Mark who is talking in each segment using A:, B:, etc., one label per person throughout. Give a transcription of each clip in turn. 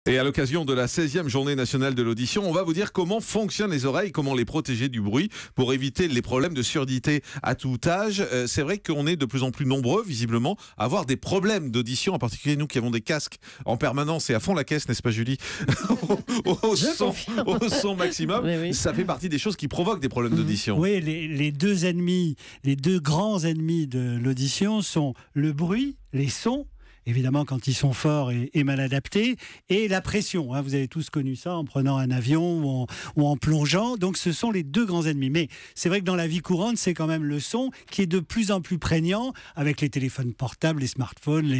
A: Et à l'occasion de la 16e journée nationale de l'audition, on va vous dire comment fonctionnent les oreilles, comment les protéger du bruit pour éviter les problèmes de surdité à tout âge. C'est vrai qu'on est de plus en plus nombreux, visiblement, à avoir des problèmes d'audition, en particulier nous qui avons des casques en permanence et à fond la caisse, n'est-ce pas Julie? au son maximum. Oui, oui. Ça fait partie des choses qui provoquent des problèmes d'audition.
B: Oui, les deux grands ennemis de l'audition sont le bruit, les sons, évidemment quand ils sont forts et mal adaptés, et la pression. Vous avez tous connu ça en prenant un avion ou en plongeant. Donc ce sont les deux grands ennemis. Mais c'est vrai que dans la vie courante, c'est quand même le son qui est de plus en plus prégnant avec les téléphones portables, les smartphones,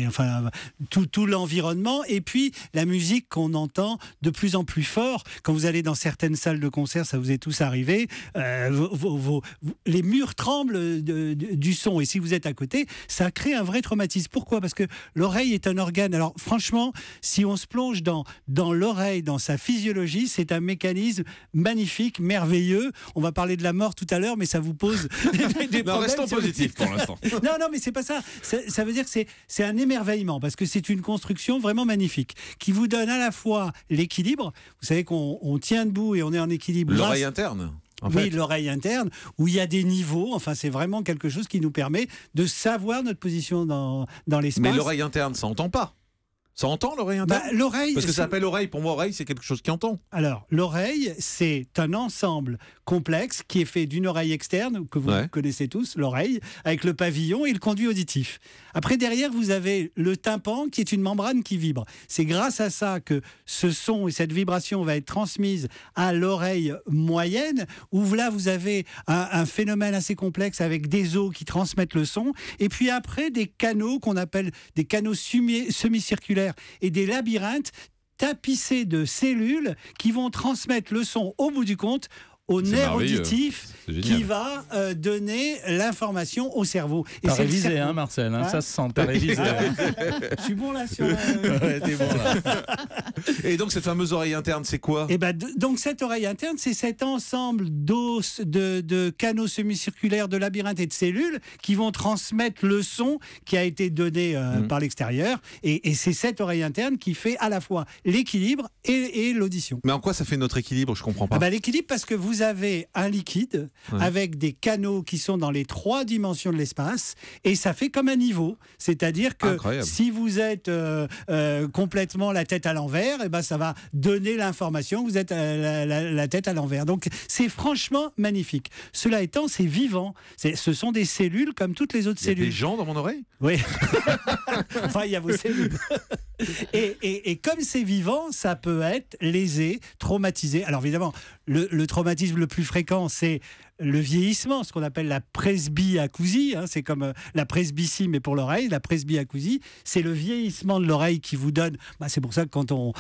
B: tout l'environnement. Et puis la musique qu'on entend de plus en plus fort. Quand vous allez dans certaines salles de concert, ça vous est tous arrivé, les murs tremblent du son. Et si vous êtes à côté, ça crée un vrai traumatisme. Pourquoi ? Parce que l'oreille est un organe. Alors franchement, si on se plonge dans l'oreille, dans sa physiologie, c'est un mécanisme magnifique, merveilleux. On va parler de la mort tout à l'heure, mais ça vous pose des problèmes.
A: Restons positifs pour l'instant.
B: Non, mais c'est pas ça. Ça veut dire que c'est un émerveillement, parce que c'est une construction vraiment magnifique, qui vous donne à la fois l'équilibre. Vous savez qu'on tient debout et on est en équilibre.
A: L'oreille interne.
B: Oui, l'oreille interne, où il y a des niveaux. Enfin, c'est vraiment quelque chose qui nous permet de savoir notre position dans l'espace.
A: Mais l'oreille interne, ça n'entend pas. Ça entend l'oreille interne ?
B: L'oreille,
A: parce que ça s'appelle oreille. Pour moi, oreille, c'est quelque chose qui entend.
B: Alors, l'oreille, c'est un ensemble complexe qui est fait d'une oreille externe, que vous connaissez tous, l'oreille, avec le pavillon et le conduit auditif. Après, derrière, vous avez le tympan, qui est une membrane qui vibre. C'est grâce à ça que ce son et cette vibration va être transmise à l'oreille moyenne, où là, vous avez un phénomène assez complexe avec des os qui transmettent le son. Et puis après, des canaux qu'on appelle des canaux semi-circulaires et des labyrinthes tapissés de cellules qui vont transmettre le son au bout du compte au nerf auditif qui va donner l'information au cerveau.
C: T'as révisé, Marcel, ça se sent, t'as révisé.
B: Je suis bon là sur
C: t'es bon là.
A: Et donc cette fameuse oreille interne, c'est quoi ?
B: Donc cette oreille interne, c'est cet ensemble d'os, de canaux semi-circulaires, de labyrinthes et de cellules qui vont transmettre le son qui a été donné par l'extérieur. Et c'est cette oreille interne qui fait à la fois l'équilibre et l'audition.
A: Mais en quoi ça fait notre équilibre ? Je comprends pas.
B: L'équilibre, parce que vous avez un liquide avec des canaux qui sont dans les 3 dimensions de l'espace, et ça fait comme un niveau. C'est-à-dire que si vous êtes complètement la tête à l'envers, ça va donner l'information que vous êtes la tête à l'envers. Donc c'est franchement magnifique. Cela étant, c'est vivant. Ce sont des cellules comme toutes les autres cellules.
A: Il y a des gens dans mon oreille ?
B: Oui. Enfin, il y a vos cellules. Et comme c'est vivant, ça peut être lésé, traumatisé. Alors évidemment, le traumatisme le plus fréquent, c'est le vieillissement, ce qu'on appelle la presbyacousie, c'est comme la presbytie mais pour l'oreille. La presbyacousie, c'est le vieillissement de l'oreille qui vous donne. C'est pour ça que quand on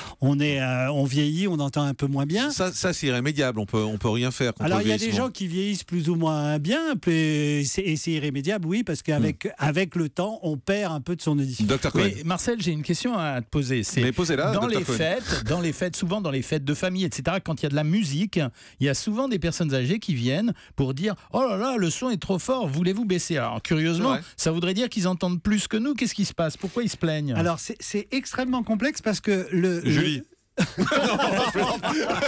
B: vieillit, on entend un peu moins bien.
A: Ça c'est irrémédiable, on peut rien faire contre
B: Alors
A: le
B: il y a des gens qui vieillissent plus ou moins bien, et c'est irrémédiable, oui, parce qu'avec le temps, on perd un peu de son audition.
A: Dr. Cohen.
C: Mais Marcel, j'ai une question à te poser.
A: Mais posez-la,
C: dans les fêtes, souvent dans les fêtes de famille, etc., quand il y a de la musique, il y a souvent des personnes âgées qui viennent pour dire « Oh là là, le son est trop fort, voulez-vous baisser ?» Alors curieusement, ça voudrait dire qu'ils entendent plus que nous. Qu'est-ce qui se passe ? Pourquoi ils se plaignent ?
B: Alors c'est extrêmement complexe parce que
A: Julie.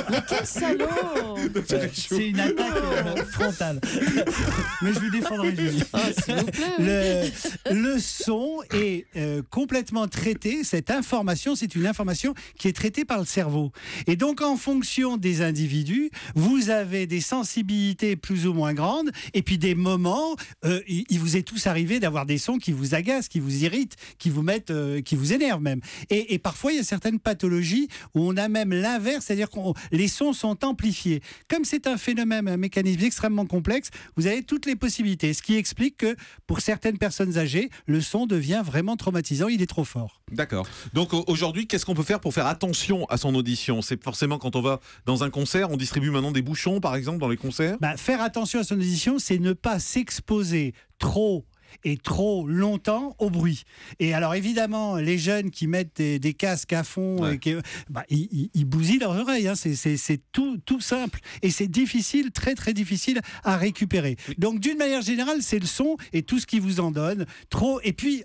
D: Mais quel salaud!
B: C'est une attaque frontale. Mais je lui défendrai, Julie.
D: S'il vous plaît.
B: Le son est complètement traité. Cette information, c'est une information qui est traitée par le cerveau. Et donc, en fonction des individus, vous avez des sensibilités plus ou moins grandes, et puis des moments, il vous est tous arrivé d'avoir des sons qui vous agacent, qui vous irritent, qui vous mettent, qui vous énervent même. Et parfois, il y a certaines pathologies où on a même l'inverse, c'est-à-dire que les sons sont amplifiés. Comme c'est un phénomène, un mécanisme extrêmement complexe, vous avez toutes les possibilités. Ce qui explique que pour certaines personnes âgées, le son devient vraiment traumatisant, il est trop fort.
A: D'accord. Donc aujourd'hui, qu'est-ce qu'on peut faire pour faire attention à son audition ? C'est forcément quand on va dans un concert, on distribue maintenant des bouchons, par exemple, dans les concerts ?
B: Faire attention à son audition, c'est ne pas s'exposer trop et trop longtemps au bruit. Et alors évidemment, les jeunes qui mettent des casques à fond, ils bousillent leurs oreilles. C'est tout simple. Et c'est difficile, très très difficile à récupérer. Donc d'une manière générale, c'est le son et tout ce qui vous en donne. Et puis,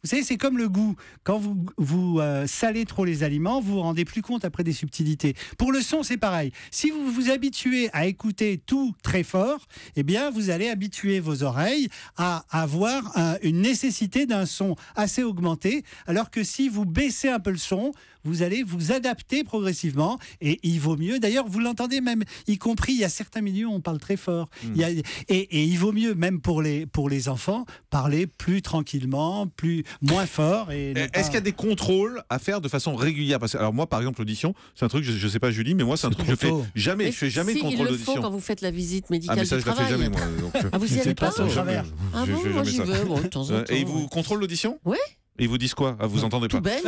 B: Vous savez, c'est comme le goût. Quand vous salez trop les aliments, vous vous rendez plus compte après des subtilités. Pour le son, c'est pareil. Si vous vous habituez à écouter tout très fort, eh bien, vous allez habituer vos oreilles à avoir une nécessité d'un son assez augmenté, alors que si vous baissez un peu le son, vous allez vous adapter progressivement et il vaut mieux, d'ailleurs vous l'entendez même, y compris il y a certains milieux où on parle très fort, et il vaut mieux même pour les enfants parler plus tranquillement, moins fort.
A: Est-ce qu'il y a des contrôles à faire de façon régulière? Parce que, alors moi par exemple l'audition, c'est un truc, je sais pas Julie, mais moi c'est un truc que je fais jamais, je fais jamais de contrôle d'audition.
D: Il le faut quand vous faites la visite médicale
A: mais ça
D: du
A: je la
D: travail.
A: fais jamais moi. Donc,
D: vous y allez pas
B: au travers.
D: Ah bon, moi j'y vais, bon, de temps en temps.
A: Et ils vous contrôlent l'audition?
D: Oui.
A: Et ils vous disent quoi? Vous entendez pas?
D: Tout baigne.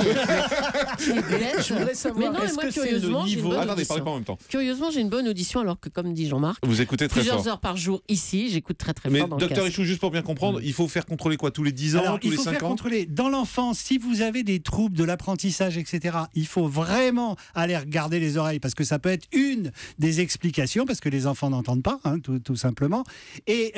C: Je voudrais savoir,
D: mais non,
C: est-ce
D: moi,
C: que c'est le
D: curieusement, j'ai une
C: niveau...
D: bonne
A: Attendez, parlez
D: audition.
A: pas en même temps.
D: Curieusement, j'ai une bonne audition, alors que, comme dit Jean-Marc,
A: Vous écoutez très
D: plusieurs
A: fort.
D: heures par jour ici, j'écoute très très
A: Mais
D: fort dans le
A: docteur
D: casque.
A: Ichou, juste pour bien comprendre, il faut faire contrôler quoi? Tous les 10 ans,
B: Alors,
A: tous les 5 ans?
B: Il faut faire contrôler. Dans l'enfance, si vous avez des troubles de l'apprentissage, etc., il faut vraiment aller regarder les oreilles, parce que ça peut être une des explications, parce que les enfants n'entendent pas, hein, tout simplement. Et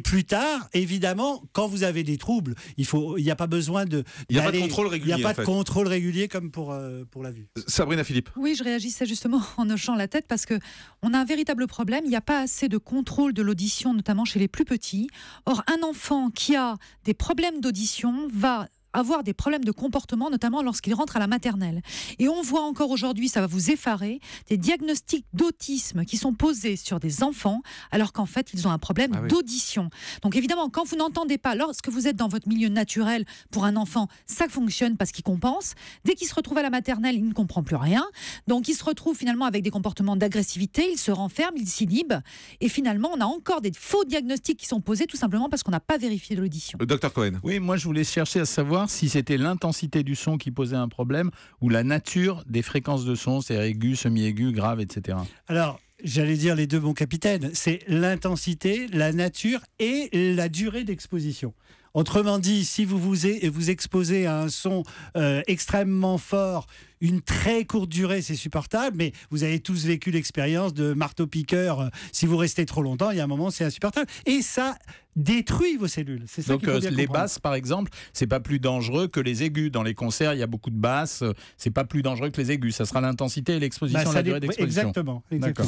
B: plus tard, évidemment, quand vous avez des troubles, il n'y a pas besoin de...
A: Il n'y a pas de contrôle régulier.
B: Il n'y a pas de contrôle régulier comme pour la vue.
A: Sabrina Philippe.
E: Oui, je réagissais justement en hochant la tête parce qu'on a un véritable problème. Il n'y a pas assez de contrôle de l'audition, notamment chez les plus petits. Or, un enfant qui a des problèmes d'audition va avoir des problèmes de comportement, notamment lorsqu'il rentre à la maternelle. Et on voit encore aujourd'hui, ça va vous effarer, des diagnostics d'autisme qui sont posés sur des enfants, alors qu'en fait, ils ont un problème d'audition. Donc évidemment, quand vous n'entendez pas, lorsque vous êtes dans votre milieu naturel, pour un enfant, ça fonctionne parce qu'il compense. Dès qu'il se retrouve à la maternelle, il ne comprend plus rien. Donc il se retrouve finalement avec des comportements d'agressivité, il se renferme, il s'inhibe. Et finalement, on a encore des faux diagnostics qui sont posés tout simplement parce qu'on n'a pas vérifié l'audition.
A: Docteur Cohen.
C: Oui, moi je voulais chercher à savoir si c'était l'intensité du son qui posait un problème ou la nature des fréquences de son, c'est-à-dire aigu, semi-aigu, grave, etc.
B: Alors, j'allais dire les deux, mon capitaine, c'est l'intensité, la nature et la durée d'exposition. Autrement dit, si vous exposez à un son extrêmement fort, une très courte durée, c'est supportable, mais vous avez tous vécu l'expérience de marteau-piqueur. Si vous restez trop longtemps, il y a un moment, c'est insupportable. Et ça détruit vos cellules. C'est ça.
C: Donc
B: qu'il faut bien
C: les
B: comprendre.
C: basses, par exemple, c'est pas plus dangereux que les aigus. Dans les concerts, il y a beaucoup de basses. C'est pas plus dangereux que les aigus. Ça sera l'intensité et l'exposition, la durée d'exposition.
B: Exactement.
C: D'accord.